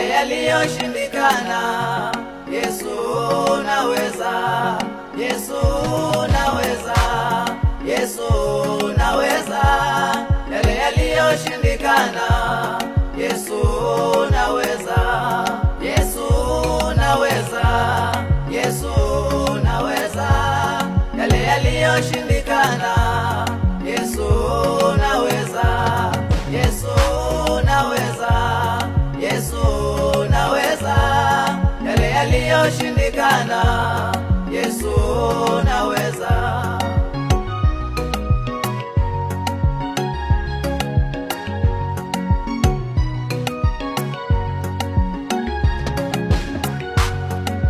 yale yaliyoshindikana. Yesu naweza, Yesu naweza, Yesu naweza, yale yaliyoshindikana. Yesu naweza, Yesu naweza, Yesu naweza, yale yaliyoshindikana. Yesu naweza, Yesu naweza, Yesu naweza, yale yaliyoshindikana. Yesu naweza.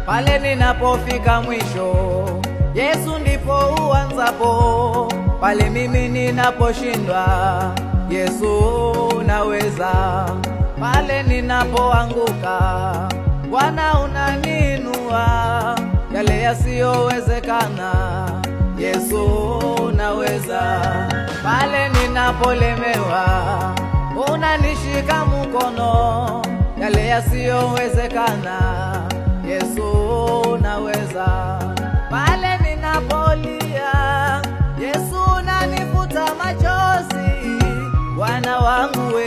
Pale ninapofika mwisho, Yesu ndipo uanzapo. Pale mimi ninaposhindwa, Yesu naweza. Pale ninapoanguka, Bwana unaninua. Yale yasiyowezekana, Yesu naweza. Pale ninapolemewa, unanishika mkono. Yale yasiyowezekana, Yesu naweza. Pale ninapolia, Yesu unanifuta machozi. Bwana wangu we